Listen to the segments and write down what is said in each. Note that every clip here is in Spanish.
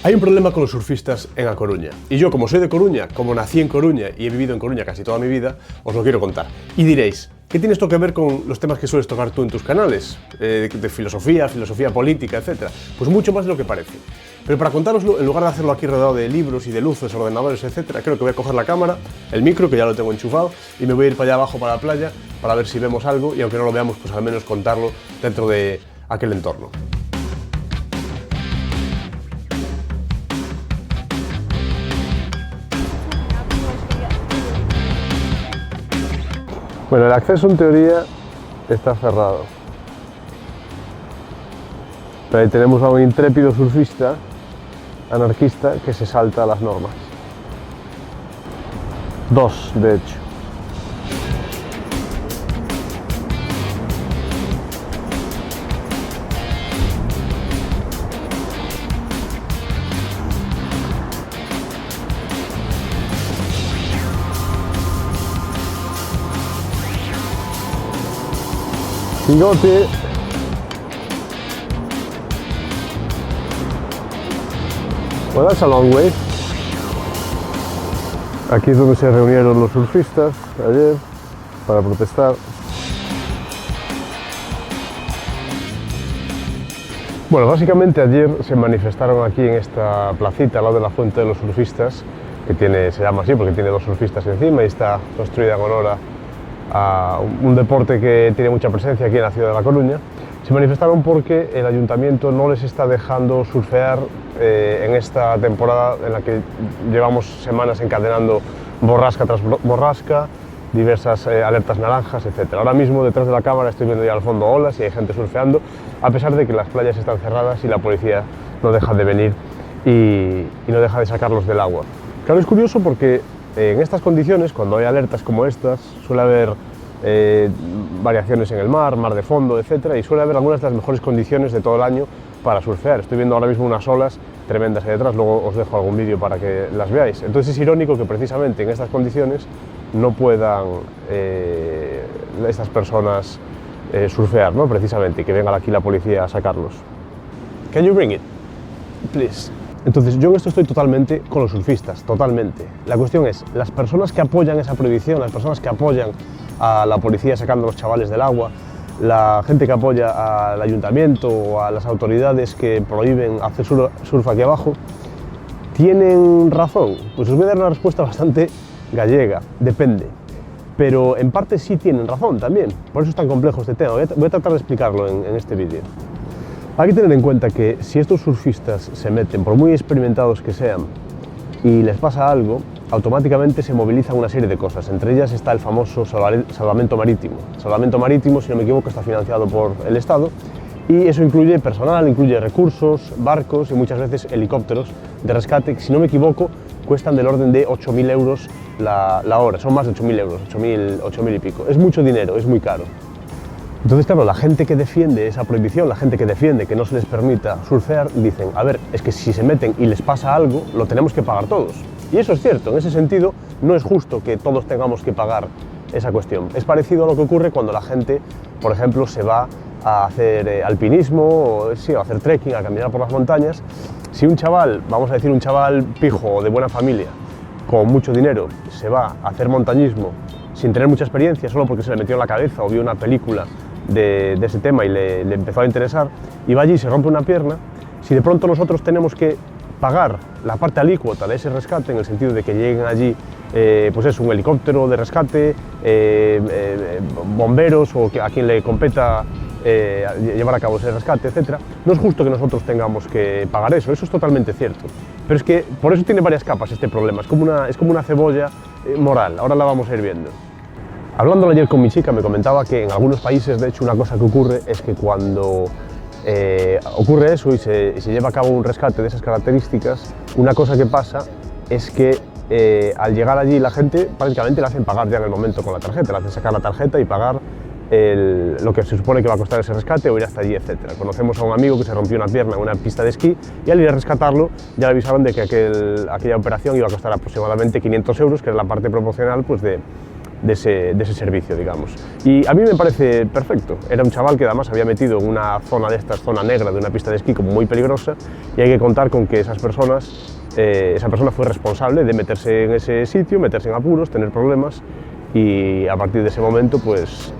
Hay un problema con los surfistas en A Coruña. Y yo, como soy de Coruña, como nací en Coruña y he vivido en Coruña casi toda mi vida, os lo quiero contar. Y diréis, ¿qué tiene esto que ver con los temas que sueles tocar tú en tus canales? De filosofía política, etc. Pues mucho más de lo que parece. Pero para contároslo, en lugar de hacerlo aquí rodeado de libros y de luces, ordenadores, etc., creo que voy a coger la cámara, el micro, que ya lo tengo enchufado, y me voy a ir para allá abajo, para la playa, para ver si vemos algo, y aunque no lo veamos, pues al menos contarlo dentro de aquel entorno. Bueno, el acceso en teoría está cerrado. Pero ahí tenemos a un intrépido surfista, anarquista, que se salta las normas. Dos, de hecho. Bigote. Well, that's a long way. Aquí es donde se reunieron los surfistas ayer para protestar. Bueno, básicamente ayer se manifestaron aquí en esta placita al lado de la fuente de los surfistas, que se llama así porque tiene dos surfistas encima y está construida en honor a un deporte que tiene mucha presencia aquí en la ciudad de La Coruña. Se manifestaron porque el ayuntamiento no les está dejando surfear en esta temporada en la que llevamos semanas encadenando borrasca tras borrasca, diversas alertas naranjas, etc. Ahora mismo detrás de la cámara estoy viendo ya al fondo olas y hay gente surfeando, a pesar de que las playas están cerradas y la policía no deja de venir y no deja de sacarlos del agua. Claro, es curioso porque en estas condiciones, cuando hay alertas como estas, suele haber variaciones en el mar de fondo, etc. Y suele haber algunas de las mejores condiciones de todo el año para surfear. Estoy viendo ahora mismo unas olas tremendas ahí detrás, luego os dejo algún vídeo para que las veáis. Entonces es irónico que precisamente en estas condiciones no puedan estas personas surfear, ¿no? Precisamente, que venga aquí la policía a sacarlos. Can you bring it, please? Entonces, yo en esto estoy totalmente con los surfistas, totalmente. La cuestión es, las personas que apoyan esa prohibición, las personas que apoyan a la policía sacando a los chavales del agua, la gente que apoya al ayuntamiento o a las autoridades que prohíben hacer surf aquí abajo, ¿tienen razón? Pues os voy a dar una respuesta bastante gallega, depende. Pero en parte sí tienen razón también, por eso es tan complejo este tema. Voy a tratar de explicarlo en este vídeo. Hay que tener en cuenta que si estos surfistas se meten, por muy experimentados que sean, y les pasa algo, automáticamente se movilizan una serie de cosas. Entre ellas está el famoso salvamento marítimo. El salvamento marítimo, si no me equivoco, está financiado por el Estado y eso incluye personal, incluye recursos, barcos y muchas veces helicópteros de rescate que, si no me equivoco, cuestan del orden de 8.000 euros la hora. Son más de 8.000 euros, 8.000 y pico. Es mucho dinero, es muy caro. Entonces, claro, la gente que defiende esa prohibición, la gente que defiende que no se les permita surfear, dicen, a ver, es que si se meten y les pasa algo, lo tenemos que pagar todos. Y eso es cierto, en ese sentido, no es justo que todos tengamos que pagar esa cuestión. Es parecido a lo que ocurre cuando la gente, por ejemplo, se va a hacer alpinismo, o sí, a hacer trekking, a caminar por las montañas. Si un chaval, vamos a decir un chaval pijo o de buena familia, con mucho dinero, se va a hacer montañismo sin tener mucha experiencia, solo porque se le metió en la cabeza o vio una película de ese tema y le empezó a interesar, y va allí y se rompe una pierna, si de pronto nosotros tenemos que pagar la parte alícuota de ese rescate, en el sentido de que lleguen allí pues es un helicóptero de rescate, bomberos o a quien le competa llevar a cabo ese rescate, etc., no es justo que nosotros tengamos que pagar eso es totalmente cierto. Pero es que por eso tiene varias capas este problema, es como una cebolla moral, ahora la vamos a ir viendo. Hablando ayer con mi chica, me comentaba que en algunos países, de hecho, una cosa que ocurre es que cuando ocurre eso y se lleva a cabo un rescate de esas características, una cosa que pasa es que al llegar allí la gente prácticamente le hacen pagar ya en el momento con la tarjeta, le hacen sacar la tarjeta y pagar lo que se supone que va a costar ese rescate o ir hasta allí, etc. Conocemos a un amigo que se rompió una pierna en una pista de esquí y al ir a rescatarlo ya le avisaron de que aquella operación iba a costar aproximadamente 500 euros, que es la parte proporcional pues, de de ese servicio, digamos. Y a mí me parece perfecto. Era un chaval que además había metido en una zona de estas, zona negra de una pista de esquí como muy peligrosa, y hay que contar con que esa persona fue responsable de meterse en ese sitio, meterse en apuros, tener problemas, y a partir de ese momento pues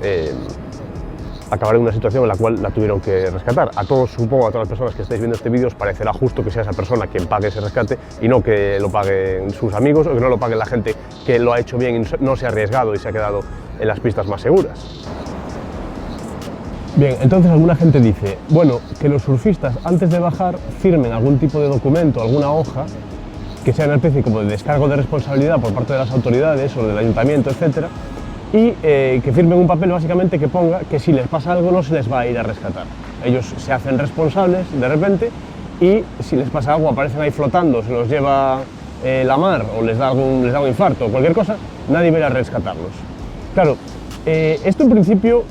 acabar en una situación en la cual la tuvieron que rescatar. A todos, supongo, a todas las personas que estáis viendo este vídeo os parecerá justo que sea esa persona quien pague ese rescate y no que lo paguen sus amigos o que no lo pague la gente que lo ha hecho bien y no se ha arriesgado y se ha quedado en las pistas más seguras. Bien, entonces alguna gente dice, bueno, que los surfistas antes de bajar firmen algún tipo de documento, alguna hoja, que sea una especie como de descargo de responsabilidad por parte de las autoridades o del ayuntamiento, etcétera, y que firmen un papel básicamente que ponga que si les pasa algo no se les va a ir a rescatar. Ellos se hacen responsables de repente y si les pasa algo, aparecen ahí flotando, se los lleva la mar o les da un infarto o cualquier cosa, nadie va a ir a rescatarlos. Claro, esto en principio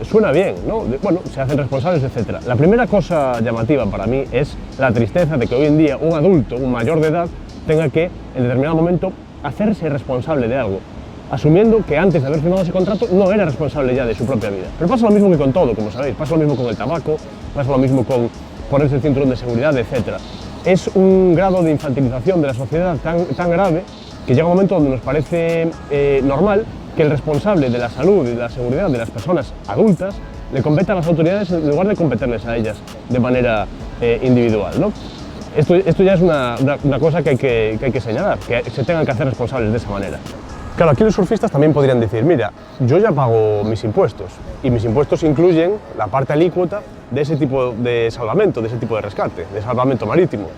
suena bien, ¿no? Bueno, se hacen responsables, etc. La primera cosa llamativa para mí es la tristeza de que hoy en día un adulto, un mayor de edad, tenga que en determinado momento hacerse responsable de algo, asumiendo que antes de haber firmado ese contrato no era responsable ya de su propia vida. Pero pasa lo mismo que con todo, como sabéis, pasa lo mismo con el tabaco, pasa lo mismo con ponerse el cinturón de seguridad, etc. Es un grado de infantilización de la sociedad tan grave que llega un momento donde nos parece normal que el responsable de la salud y de la seguridad de las personas adultas le compete a las autoridades en lugar de competirles a ellas de manera individual, ¿no? Esto ya es una cosa que hay que señalar, que se tengan que hacer responsables de esa manera. Claro, aquí los surfistas también podrían decir, mira, yo ya pago mis impuestos y mis impuestos incluyen la parte alícuota de ese tipo de salvamento, de ese tipo de rescate, de salvamento marítimo.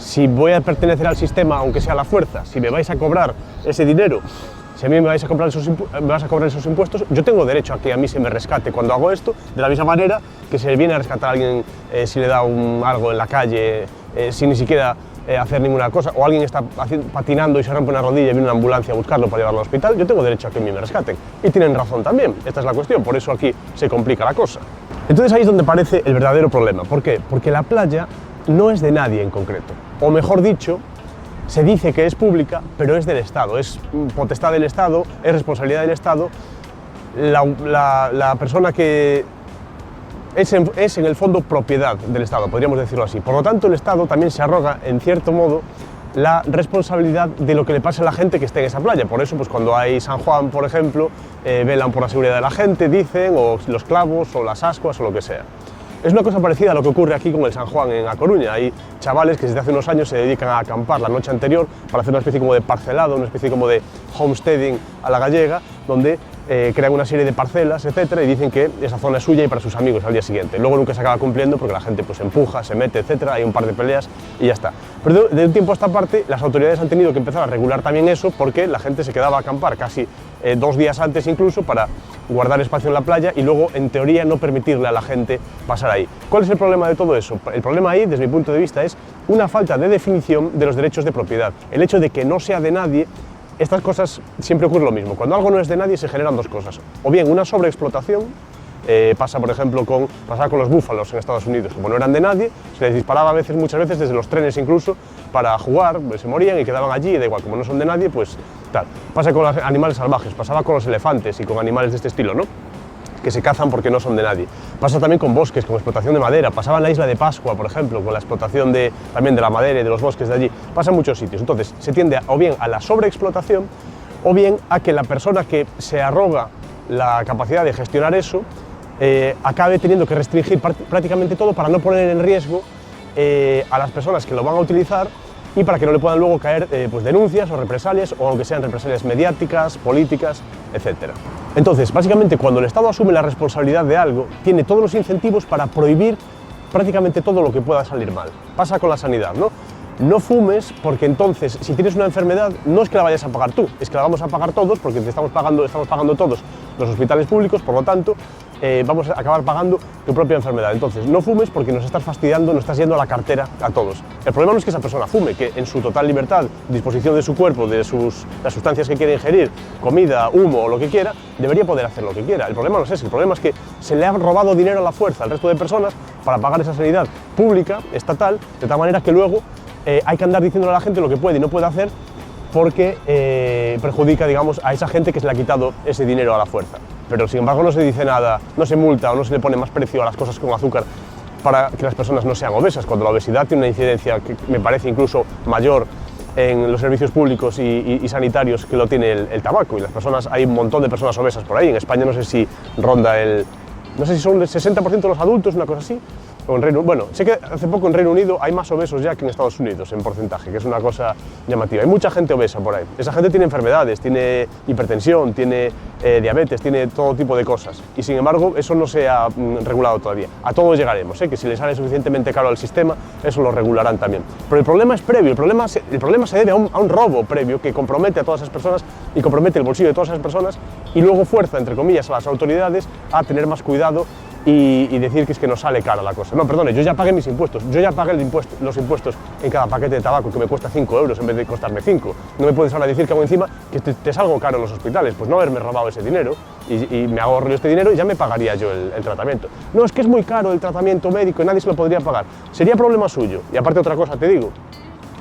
Si voy a pertenecer al sistema, aunque sea a la fuerza, si me vais a cobrar ese dinero, si a mí me vais a cobrar esos impuestos, yo tengo derecho a que a mí se me rescate cuando hago esto, de la misma manera que se viene a rescatar a alguien si le da algo en la calle, sin ni siquiera hacer ninguna cosa, o alguien está patinando y se rompe una rodilla y viene una ambulancia a buscarlo para llevarlo al hospital, yo tengo derecho a que a mí me rescaten. Y tienen razón también, esta es la cuestión, por eso aquí se complica la cosa. Entonces ahí es donde aparece el verdadero problema. ¿Por qué? Porque la playa no es de nadie en concreto, o mejor dicho, se dice que es pública, pero es del Estado, es potestad del Estado, es responsabilidad del Estado. La persona que es en el fondo propiedad del Estado, podríamos decirlo así. Por lo tanto, el Estado también se arroga, en cierto modo, la responsabilidad de lo que le pasa a la gente que esté en esa playa. Por eso, pues cuando hay San Juan, por ejemplo, velan por la seguridad de la gente, dicen, o los clavos, o las ascuas, o lo que sea. Es una cosa parecida a lo que ocurre aquí con el San Juan en A Coruña. Hay chavales que desde hace unos años se dedican a acampar la noche anterior para hacer una especie como de parcelado, una especie como de homesteading a la gallega, donde crean una serie de parcelas, etcétera, y dicen que esa zona es suya y para sus amigos al día siguiente. Luego nunca se acaba cumpliendo porque la gente pues empuja, se mete, etcétera, hay un par de peleas y ya está. Pero de un tiempo a esta parte las autoridades han tenido que empezar a regular también eso porque la gente se quedaba a acampar casi 2 días antes incluso para guardar espacio en la playa y luego en teoría no permitirle a la gente pasar ahí. ¿Cuál es el problema de todo eso? El problema ahí, desde mi punto de vista, es una falta de definición de los derechos de propiedad. El hecho de que no sea de nadie. Estas cosas siempre ocurre lo mismo. Cuando algo no es de nadie se generan dos cosas. O bien una sobreexplotación, pasa por ejemplo pasaba con los búfalos en Estados Unidos. Como no eran de nadie, se les disparaba muchas veces desde los trenes incluso para jugar, pues, se morían y quedaban allí y da igual, como no son de nadie, pues tal. Pasa con los animales salvajes, pasaba con los elefantes y con animales de este estilo, ¿no? Que se cazan porque no son de nadie. Pasa también con bosques, con explotación de madera. Pasaba en la isla de Pascua, por ejemplo, con la explotación también de la madera y de los bosques de allí. Pasa en muchos sitios. Entonces, se tiende o bien a la sobreexplotación o bien a que la persona que se arroga la capacidad de gestionar eso acabe teniendo que restringir prácticamente todo para no poner en riesgo a las personas que lo van a utilizar y para que no le puedan luego caer pues denuncias o represalias, o aunque sean represalias mediáticas, políticas, etc. Entonces, básicamente, cuando el Estado asume la responsabilidad de algo, tiene todos los incentivos para prohibir prácticamente todo lo que pueda salir mal. Pasa con la sanidad, ¿no? No fumes porque entonces, si tienes una enfermedad, no es que la vayas a pagar tú, es que la vamos a pagar todos porque te estamos pagando todos los hospitales públicos, por lo tanto, vamos a acabar pagando tu propia enfermedad. Entonces, no fumes porque nos estás fastidiando, nos estás yendo a la cartera a todos. El problema no es que esa persona fume, que en su total libertad, disposición de su cuerpo, de las sustancias que quiere ingerir, comida, humo o lo que quiera, debería poder hacer lo que quiera. El problema no es ese, el problema es que se le ha robado dinero a la fuerza al resto de personas para pagar esa sanidad pública, estatal, de tal manera que luego hay que andar diciéndole a la gente lo que puede y no puede hacer porque perjudica, digamos, a esa gente que se le ha quitado ese dinero a la fuerza. Pero sin embargo no se dice nada, no se multa o no se le pone más precio a las cosas con azúcar para que las personas no sean obesas, cuando la obesidad tiene una incidencia que me parece incluso mayor en los servicios públicos y sanitarios que lo tiene el tabaco. Y las personas, hay un montón de personas obesas por ahí. En España no sé si ronda no sé si son el 60% de los adultos, una cosa así. O en bueno, sé que hace poco en Reino Unido hay más obesos ya que en Estados Unidos en porcentaje, que es una cosa llamativa. Hay mucha gente obesa por ahí. Esa gente tiene enfermedades, tiene hipertensión, tiene diabetes, tiene todo tipo de cosas. Y sin embargo, eso no se ha regulado todavía. A todos llegaremos, que si les sale suficientemente caro al sistema, eso lo regularán también. Pero el problema es previo, el problema se debe a un robo previo que compromete a todas esas personas y compromete el bolsillo de todas esas personas y luego fuerza, entre comillas, a las autoridades a tener más cuidado y decir que es que nos sale cara la cosa. No, perdone, yo ya pagué mis impuestos, yo ya pagué los impuestos en cada paquete de tabaco que me cuesta 5 euros en vez de costarme 5. No me puedes ahora decir que aún encima que te salgo caro en los hospitales, pues no haberme robado ese dinero y me ahorro yo este dinero y ya me pagaría yo el tratamiento. No, es que es muy caro el tratamiento médico y nadie se lo podría pagar. Sería problema suyo. Y aparte otra cosa te digo,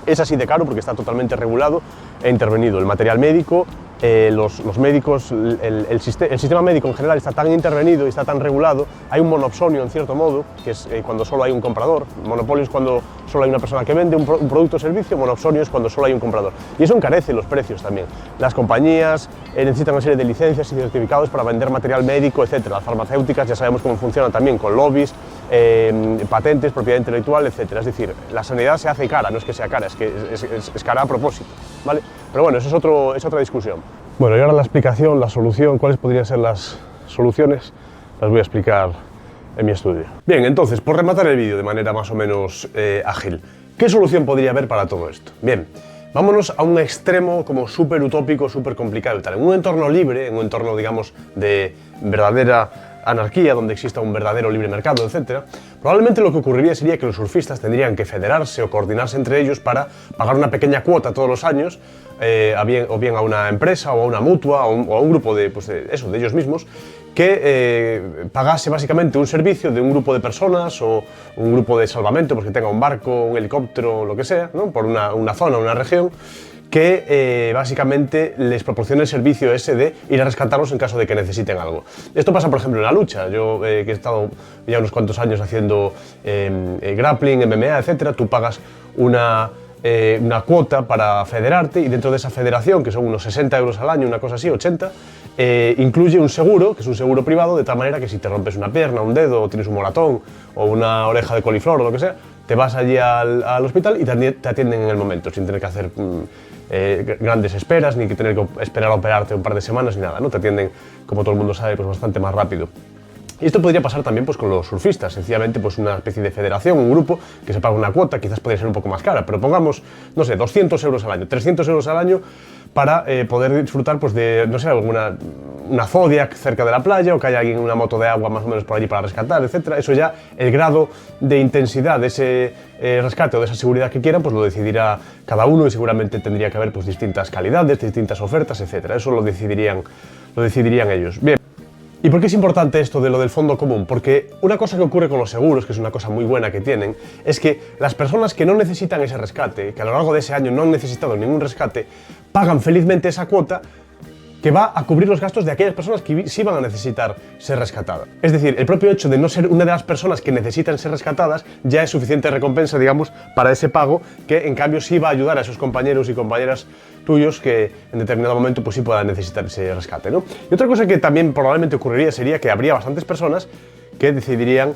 es así de caro porque está totalmente regulado e intervenido. El material médico, los médicos, el sistema médico en general está tan intervenido y está tan regulado. Hay un monopsonio en cierto modo, que es cuando solo hay un comprador. Monopolio es cuando solo hay una persona que vende un producto o servicio, monopsonio es cuando solo hay un comprador. Y eso encarece los precios también. Las compañías necesitan una serie de licencias y certificados para vender material médico, etc. Las farmacéuticas ya sabemos cómo funcionan también, con lobbies, patentes, propiedad intelectual, etc. Es decir, la sanidad se hace cara, no es que sea cara, es que es cara a propósito, ¿vale? Pero bueno, eso es otra discusión. Bueno, y ahora la explicación, la solución, cuáles podrían ser las soluciones, las voy a explicar en mi estudio. Bien, entonces, por rematar el vídeo de manera más o menos ágil, ¿qué solución podría haber para todo esto? Bien, vámonos a un extremo como súper utópico, súper complicado y tal. En un entorno libre, en un entorno, digamos, de verdadera anarquía, donde exista un verdadero libre mercado, etc., probablemente lo que ocurriría sería que los surfistas tendrían que federarse o coordinarse entre ellos para pagar una pequeña cuota todos los años, o bien a una empresa o a una mutua o a un grupo de ellos mismos, que pagase básicamente un servicio de un grupo de personas o un grupo de salvamento, pues que tenga un barco, un helicóptero, lo que sea, ¿no? Por una zona, una región, que básicamente les proporcione el servicio ese de ir a rescatarlos en caso de que necesiten algo. Esto pasa, por ejemplo, en la lucha. Yo que he estado ya unos cuantos años haciendo grappling, MMA, etc., tú pagas una cuota para federarte y dentro de esa federación, que son unos 60 euros al año, una cosa así, 80, incluye un seguro, que es un seguro privado, de tal manera que si te rompes una pierna, un dedo, o tienes un moratón, o una oreja de coliflor o lo que sea, te vas allí al hospital y te atienden en el momento, sin tener que hacer grandes esperas, ni que tener que esperar a operarte un par de semanas, ni nada, ¿no? Te atienden, como todo el mundo sabe, pues bastante más rápido. Y esto podría pasar también pues, con los surfistas, sencillamente pues, una especie de federación, un grupo que se paga una cuota, quizás podría ser un poco más cara, pero pongamos, no sé, 200 euros al año, 300 euros al año para poder disfrutar pues, de, no sé, una Zodiac cerca de la playa o que haya alguien en una moto de agua más o menos por allí para rescatar, etc. Eso ya, el grado de intensidad de ese rescate o de esa seguridad que quieran, pues lo decidirá cada uno y seguramente tendría que haber pues, distintas calidades, distintas ofertas, etc. Eso lo decidirían ellos. Bien. ¿Y por qué es importante esto de lo del fondo común? Porque una cosa que ocurre con los seguros, que es una cosa muy buena que tienen, es que las personas que no necesitan ese rescate, que a lo largo de ese año no han necesitado ningún rescate, pagan felizmente esa cuota que va a cubrir los gastos de aquellas personas que sí van a necesitar ser rescatadas. Es decir, el propio hecho de no ser una de las personas que necesitan ser rescatadas ya es suficiente recompensa, digamos, para ese pago, que en cambio sí va a ayudar a esos compañeros y compañeras tuyos que en determinado momento pues sí puedan necesitar ese rescate, ¿no? Y otra cosa que también probablemente ocurriría sería que habría bastantes personas que decidirían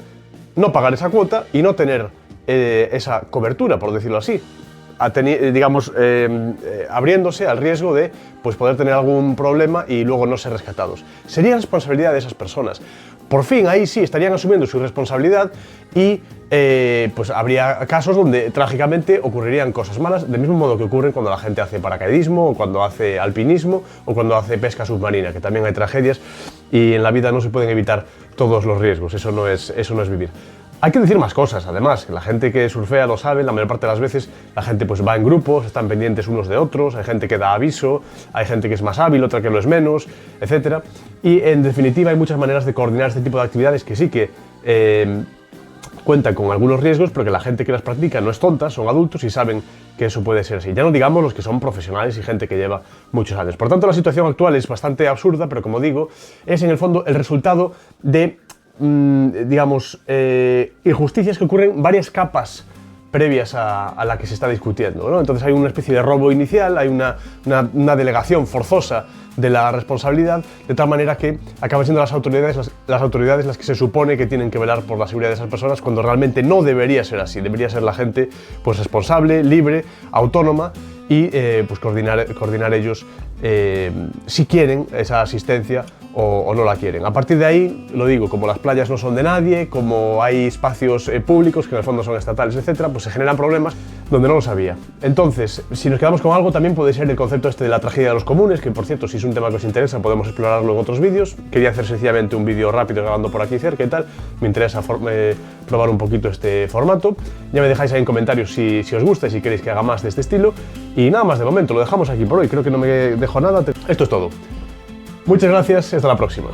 no pagar esa cuota y no tener esa cobertura, por decirlo así, digamos, abriéndose al riesgo de pues, poder tener algún problema y luego no ser rescatados. Sería responsabilidad de esas personas. Por fin, ahí sí estarían asumiendo su responsabilidad y pues habría casos donde trágicamente ocurrirían cosas malas, del mismo modo que ocurren cuando la gente hace paracaidismo, o cuando hace alpinismo, o cuando hace pesca submarina, que también hay tragedias y en la vida no se pueden evitar todos los riesgos, eso no es vivir. Hay que decir más cosas, además, la gente que surfea lo sabe, la mayor parte de las veces la gente pues va en grupos, están pendientes unos de otros, hay gente que da aviso, hay gente que es más hábil, otra que lo es menos, etc. Y en definitiva hay muchas maneras de coordinar este tipo de actividades que sí que cuentan con algunos riesgos, pero que la gente que las practica no es tonta, son adultos y saben que eso puede ser así. Ya no digamos los que son profesionales y gente que lleva muchos años. Por tanto, la situación actual es bastante absurda, pero como digo, es en el fondo el resultado de, digamos, injusticias que ocurren en varias capas previas a la que se está discutiendo, ¿no? Entonces hay una especie de robo inicial, hay una delegación forzosa de la responsabilidad, de tal manera que acaban siendo las autoridades las que se supone que tienen que velar por la seguridad de esas personas, cuando realmente no debería ser así. Debería ser la gente pues responsable, libre, autónoma y pues coordinar ellos si quieren esa asistencia o no la quieren. A partir de ahí, lo digo, como las playas no son de nadie, como hay espacios públicos que en el fondo son estatales, etcétera, pues se generan problemas donde no los había. Entonces, si nos quedamos con algo, también puede ser el concepto este de la tragedia de los comunes, que por cierto, si es un tema que os interesa, podemos explorarlo en otros vídeos. Quería hacer sencillamente un vídeo rápido grabando por aquí cerca y tal. Me interesa probar un poquito este formato. Ya me dejáis ahí en comentarios si os gusta y si queréis que haga más de este estilo. Y nada más de momento, lo dejamos aquí por hoy. Creo que no me dejo nada. Esto es todo. Muchas gracias y hasta la próxima.